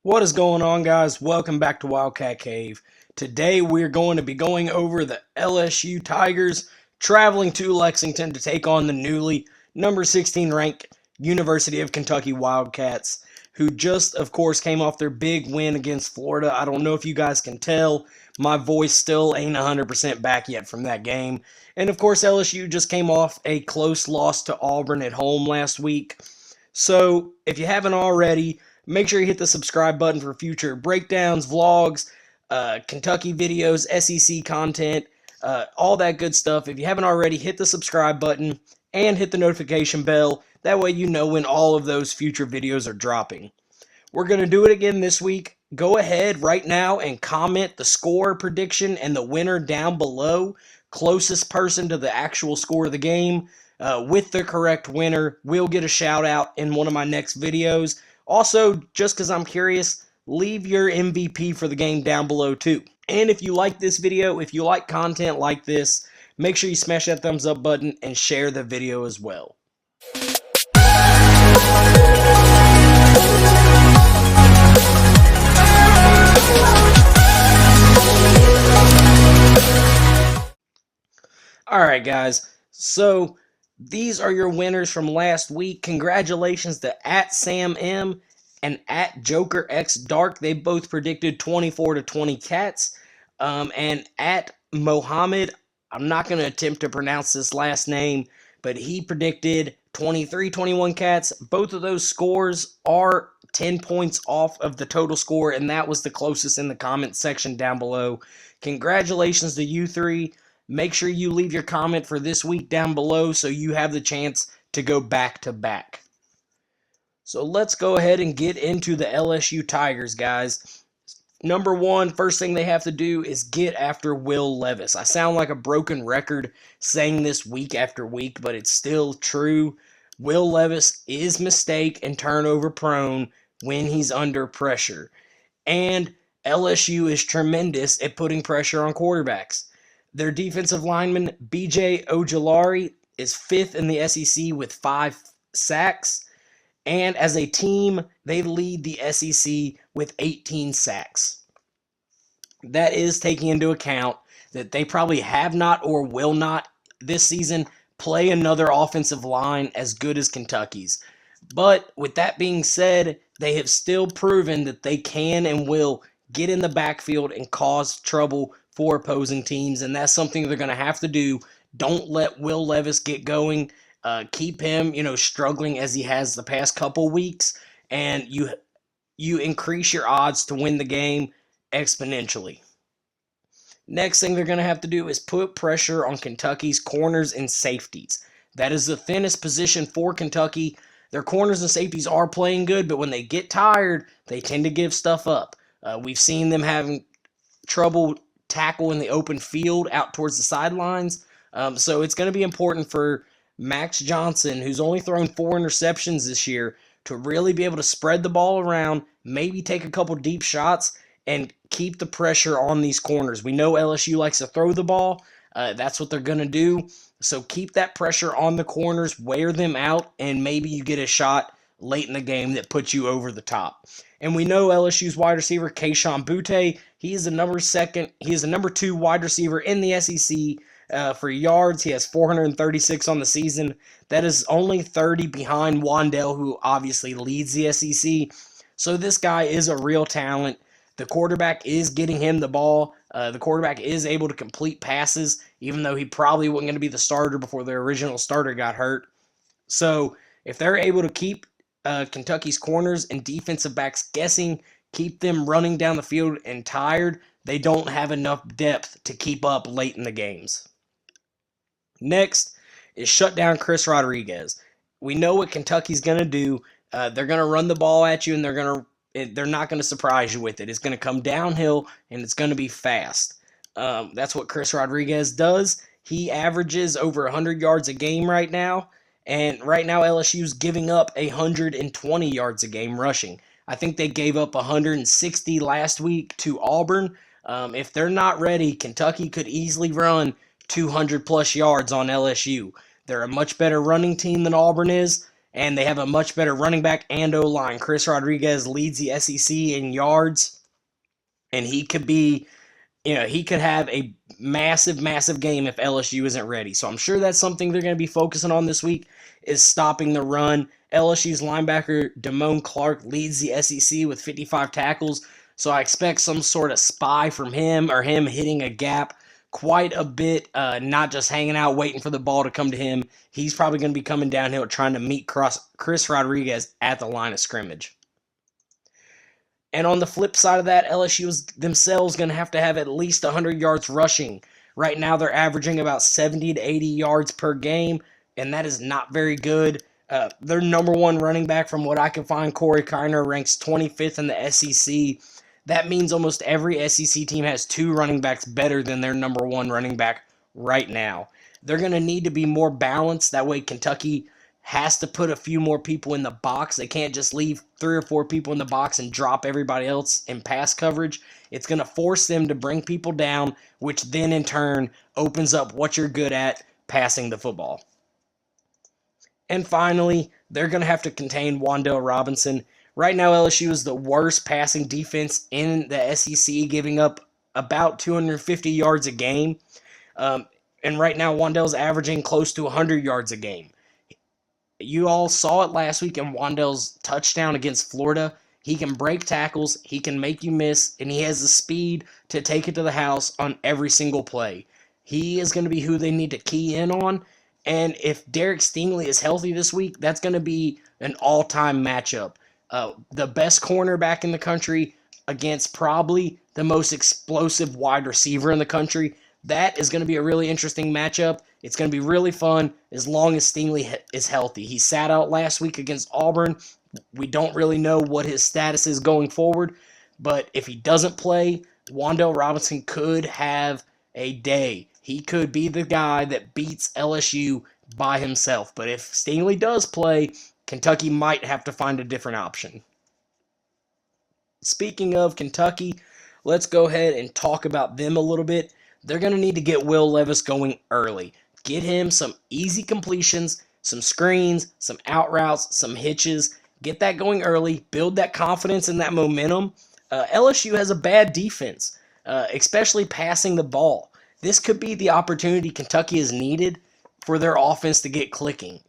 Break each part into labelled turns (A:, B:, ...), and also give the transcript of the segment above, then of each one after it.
A: What is going on, guys? Welcome back to Wildcat Cave. Today we're going to be going over the LSU Tigers traveling to Lexington to take on the newly number 16 ranked University of Kentucky Wildcats, who just, of course, came off their big win against Florida. I don't know if you guys can tell, my voice still ain't 100% back yet from that game. And, of course, LSU just came off a close loss to Auburn at home last week. So, if you haven't already, make sure you hit the subscribe button for future breakdowns, vlogs, Kentucky videos, SEC content, all that good stuff. If you haven't already, hit the subscribe button and hit the notification bell. That way you know when all of those future videos are dropping. We're going to do it again this week. Go ahead right now and comment the score prediction and the winner down below. Closest person to the actual score of the game with the correct winner will get a shout out in one of my next videos. Also, just because I'm curious, leave your MVP for the game down below too. And if you like this video, if you like content like this, make sure you smash that thumbs up button and share the video as well. Alright guys, so these are your winners from last week. Congratulations to @SamM and @JokerXDark. They both predicted 24-20 Cats. And @Mohammed, I'm not going to attempt to pronounce this last name, but he predicted 23-21 Cats. Both of those scores are 10 points off of the total score, and that was the closest in the comment section down below. Congratulations to you three. Make sure you leave your comment for this week down below so you have the chance to go back to back. So let's go ahead and get into the LSU Tigers, guys. Number one, first thing they have to do is get after Will Levis. I sound like a broken record saying this week after week, but it's still true. Will Levis is mistake and turnover prone when he's under pressure. And LSU is tremendous at putting pressure on quarterbacks. Their defensive lineman, B.J. Ojulari, is 5th in the SEC with 5 sacks. And as a team, they lead the SEC with 18 sacks. That is taking into account that they probably have not or will not this season play another offensive line as good as Kentucky's. But with that being said, they have still proven that they can and will get in the backfield and cause trouble for opposing teams, and that's something they're going to have to do. Don't let Will Levis get going. Keep him, struggling as he has the past couple weeks, and you increase your odds to win the game exponentially. Next thing they're going to have to do is put pressure on Kentucky's corners and safeties. That is the thinnest position for Kentucky. Their corners and safeties are playing good, but when they get tired, they tend to give stuff up. We've seen them having trouble tackle in the open field out towards the sidelines. So it's going to be important for Max Johnson, who's only thrown 4 interceptions this year, to really be able to spread the ball around, maybe take a couple deep shots, and keep the pressure on these corners. We know LSU likes to throw the ball. That's what they're going to do. So keep that pressure on the corners, wear them out, and maybe you get a shot late in the game that puts you over the top. And we know LSU's wide receiver, Kayshon Boutte, he is the number 2 wide receiver in the SEC for yards. He has 436 on the season. That is only 30 behind Wandell, who obviously leads the SEC. So this guy is a real talent. The quarterback is getting him the ball. The quarterback is able to complete passes, even though he probably wasn't going to be the starter before their original starter got hurt. So if they're able to keep Kentucky's corners and defensive backs guessing, keep them running down the field and tired, they don't have enough depth to keep up late in the games. Next is shut down Chris Rodriguez. We know what Kentucky's going to do. They're going to run the ball at you, and they're not going to surprise you with it. It's going to come downhill, and it's going to be fast. That's what Chris Rodriguez does. He averages over 100 yards a game right now. And right now, LSU's giving up 120 yards a game rushing. I think they gave up 160 last week to Auburn. If they're not ready, Kentucky could easily run 200-plus yards on LSU. They're a much better running team than Auburn is, and they have a much better running back and O-line. Chris Rodriguez leads the SEC in yards, and he could be, he could have a massive, massive game if LSU isn't ready. So I'm sure that's something they're going to be focusing on this week is stopping the run. LSU's linebacker Damone Clark leads the SEC with 55 tackles, so I expect some sort of spy from him or him hitting a gap quite a bit, not just hanging out waiting for the ball to come to him. He's probably going to be coming downhill trying to meet Chris Rodriguez at the line of scrimmage. And on the flip side of that, LSU is themselves going to have at least 100 yards rushing. Right now, they're averaging about 70 to 80 yards per game, and that is not very good. Their number one running back, from what I can find, Corey Kiner, ranks 25th in the SEC. That means almost every SEC team has two running backs better than their number one running back right now. They're going to need to be more balanced. That way, Kentucky has to put a few more people in the box. They can't just leave 3 or 4 people in the box and drop everybody else in pass coverage. It's going to force them to bring people down, which then in turn opens up what you're good at, passing the football. And finally, they're going to have to contain Wan'Dale Robinson. Right now, LSU is the worst passing defense in the SEC, giving up about 250 yards a game. And right now, Wan'Dale's averaging close to 100 yards a game. You all saw it last week in Wan'Dale's touchdown against Florida. He can break tackles, he can make you miss, and he has the speed to take it to the house on every single play. He is going to be who they need to key in on. And if Derek Stingley is healthy this week, that's going to be an all-time matchup. The best cornerback in the country against probably the most explosive wide receiver in the country. That is going to be a really interesting matchup. It's going to be really fun as long as Stingley is healthy. He sat out last week against Auburn. We don't really know what his status is going forward, but if he doesn't play, Wan'Dale Robinson could have a day. He could be the guy that beats LSU by himself. But if Stingley does play, Kentucky might have to find a different option. Speaking of Kentucky, let's go ahead and talk about them a little bit. They're going to need to get Will Levis going early. Get him some easy completions, some screens, some out routes, some hitches. Get that going early. Build that confidence and that momentum. LSU has a bad defense, especially passing the ball. This could be the opportunity Kentucky has needed for their offense to get clicking.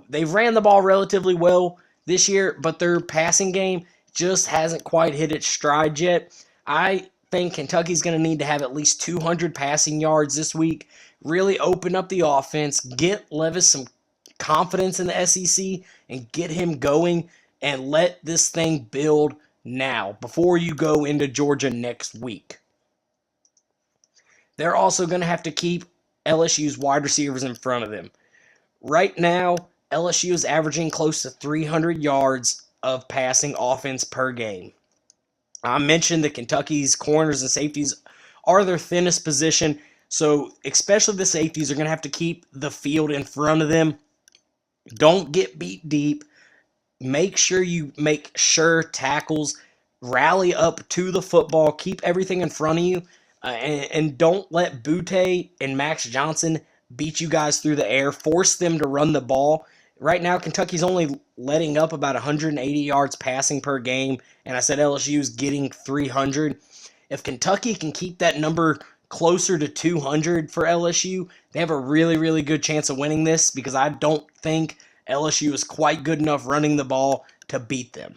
A: They've ran the ball relatively well this year, but their passing game just hasn't quite hit its stride yet. I think Kentucky's going to need to have at least 200 passing yards this week, really open up the offense, get Levis some confidence in the SEC, and get him going, and let this thing build now before you go into Georgia next week. They're also going to have to keep LSU's wide receivers in front of them. Right now, LSU is averaging close to 300 yards of passing offense per game. I mentioned that Kentucky's corners and safeties are their thinnest position, so especially the safeties are going to have to keep the field in front of them. Don't get beat deep. Make sure you make sure tackles, rally up to the football, keep everything in front of you, and don't let Butte and Max Johnson beat you guys through the air. Force them to run the ball. Right now, Kentucky's only letting up about 180 yards passing per game, and I said LSU's getting 300. If Kentucky can keep that number closer to 200 for LSU, they have a really, really good chance of winning this, because I don't think LSU is quite good enough running the ball to beat them.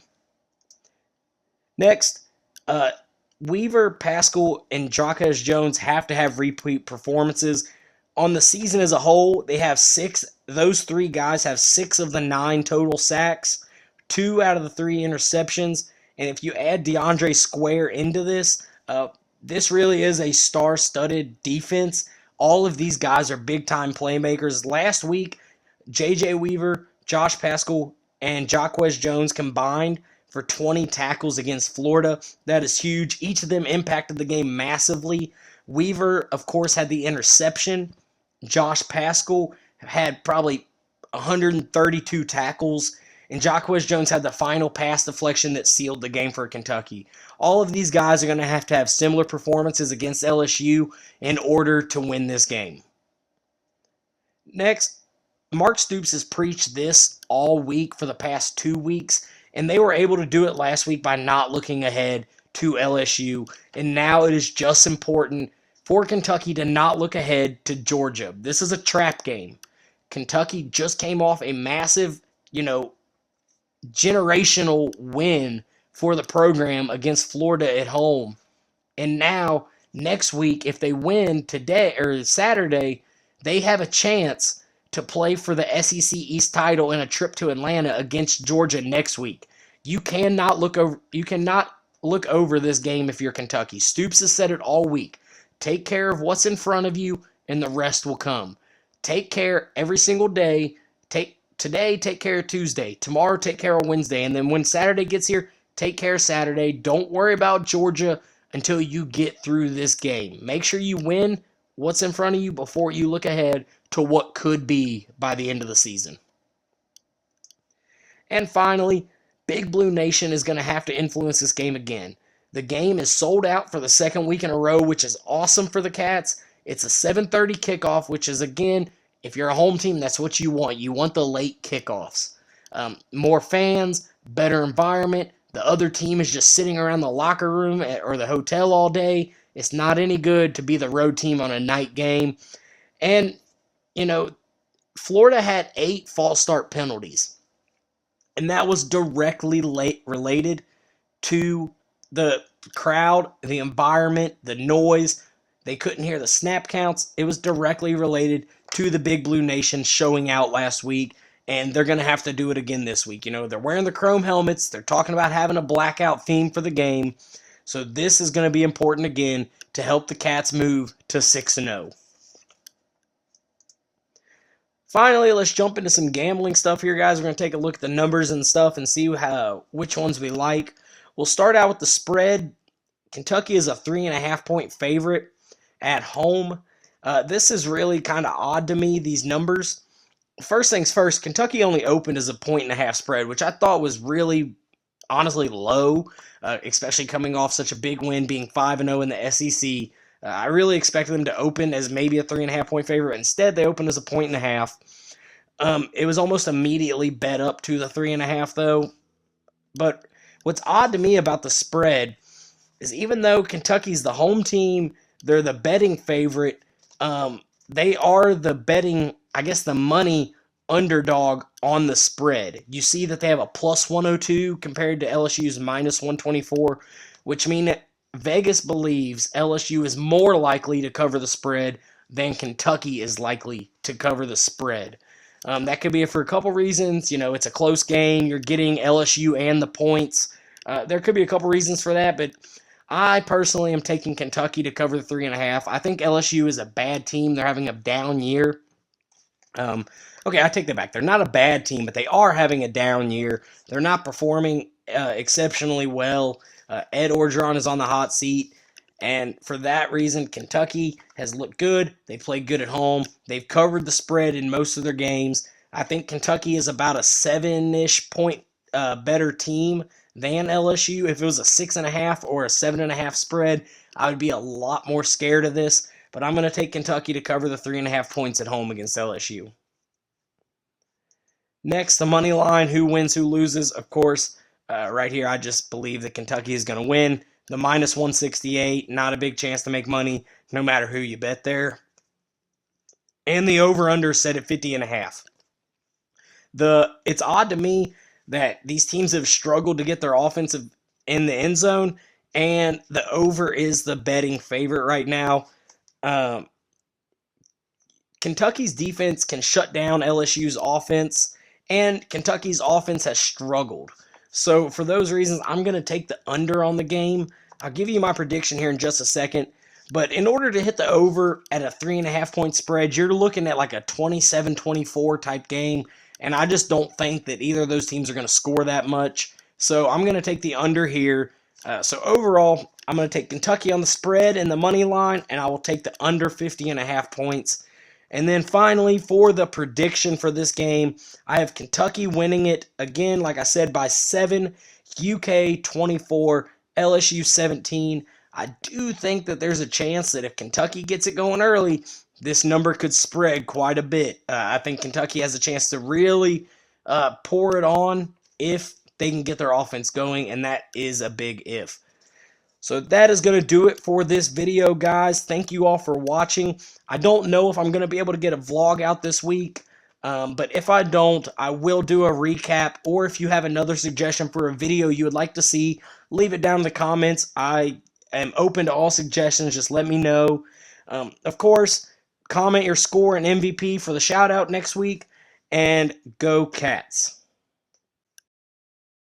A: Next, Weaver, Pascal, and Jaquez Jones have to have repeat performances. On the season as a whole, they have 6. Those 3 guys have 6 of the 9 total sacks, 2 out of the 3 interceptions. And if you add DeAndre Square into this, this really is a star-studded defense. All of these guys are big-time playmakers. Last week, J.J. Weaver, Josh Pascal, and Jaquez Jones combined for 20 tackles against Florida. That is huge. Each of them impacted the game massively. Weaver, of course, had the interception. Josh Pascal had probably 132 tackles. And Jaquez Jones had the final pass deflection that sealed the game for Kentucky. All of these guys are going to have similar performances against LSU in order to win this game. Next, Mark Stoops has preached this all week for the past 2 weeks, and they were able to do it last week by not looking ahead to LSU. And now it is just important for Kentucky to not look ahead to Georgia. This is a trap game. Kentucky just came off a massive, generational win for the program against Florida at home. And now, next week, if they win today or Saturday, they have a chance to play for the SEC East title in a trip to Atlanta against Georgia next week. You cannot look over this game if you're Kentucky. Stoops has said it all week. Take care of what's in front of you, and the rest will come. Take care every single day. Today, take care of Tuesday. Tomorrow, take care of Wednesday. And then when Saturday gets here, take care of Saturday. Don't worry about Georgia until you get through this game. Make sure you win what's in front of you before you look ahead to what could be by the end of the season. And finally, Big Blue Nation is going to have to influence this game again. The game is sold out for the second week in a row, which is awesome for the Cats. It's a 7:30 kickoff, which is, again, if you're a home team, that's what you want. You want the late kickoffs. More fans, better environment. The other team is just sitting around the locker room or the hotel all day. It's not any good to be the road team on a night game. And, Florida had 8 false start penalties. And that was directly related to the crowd, the environment, the noise. They couldn't hear the snap counts. It was directly related to the Big Blue Nation showing out last week, and they're going to have to do it again this week. They're wearing the chrome helmets. They're talking about having a blackout theme for the game. So this is going to be important again to help the Cats move to 6-0. Finally, let's jump into some gambling stuff here, guys. We're going to take a look at the numbers and stuff and see which ones we like. We'll start out with the spread. Kentucky is a 3.5-point favorite at home. This is really kind of odd to me, these numbers. First things first, Kentucky only opened as a 1.5 spread, which I thought was really, honestly, low, especially coming off such a big win, being 5-0 in the SEC. I really expected them to open as maybe a 3.5-point favorite. Instead, they opened as a 1.5. It was almost immediately bet up to the 3.5, though. But what's odd to me about the spread is even though Kentucky's the home team, they're the betting favorite, they are the betting, the money underdog on the spread. You see that they have a plus 102 compared to LSU's minus 124, which means that Vegas believes LSU is more likely to cover the spread than Kentucky is likely to cover the spread. That could be for a couple reasons. It's a close game. You're getting LSU and the points. There could be a couple reasons for that, but I personally am taking Kentucky to cover the 3.5. I think LSU is a bad team. They're having a down year. Okay, I take that back. They're not a bad team, but they are having a down year. They're not performing exceptionally well. Ed Orgeron is on the hot seat, and for that reason, Kentucky has looked good. They played good at home. They've covered the spread in most of their games. I think Kentucky is about a 7-ish point better team than LSU. If it was a 6.5 or a 7.5 spread, I would be a lot more scared of this, but I'm going to take Kentucky to cover the 3.5 points at home against LSU. Next, the money line, who wins, who loses. Of course, right here, I just believe that Kentucky is going to win. The minus 168, not a big chance to make money, no matter who you bet there. And the over-under set at 50.5. It's odd to me that these teams have struggled to get their offensive in the end zone, and the over is the betting favorite right now. Kentucky's defense can shut down LSU's offense, and Kentucky's offense has struggled. So for those reasons, I'm going to take the under on the game. I'll give you my prediction here in just a second. But in order to hit the over at a 3.5-point spread, you're looking at like a 27-24 type game. And I just don't think that either of those teams are going to score that much. So I'm going to take the under here. So overall, I'm going to take Kentucky on the spread and the money line, and I will take the under 50.5 points. And then finally, for the prediction for this game, I have Kentucky winning it, again, like I said, by 7, UK 24, LSU 17. I do think that there's a chance that if Kentucky gets it going early, this number could spread quite a bit. I think Kentucky has a chance to really pour it on if they can get their offense going, and that is a big if. So that is going to do it for this video, guys. Thank you all for watching. I don't know if I'm going to be able to get a vlog out this week, but if I don't, I will do a recap, or if you have another suggestion for a video you would like to see, leave it down in the comments. I am open to all suggestions. Just let me know. Of course, comment your score and MVP for the shout-out next week, and go Cats.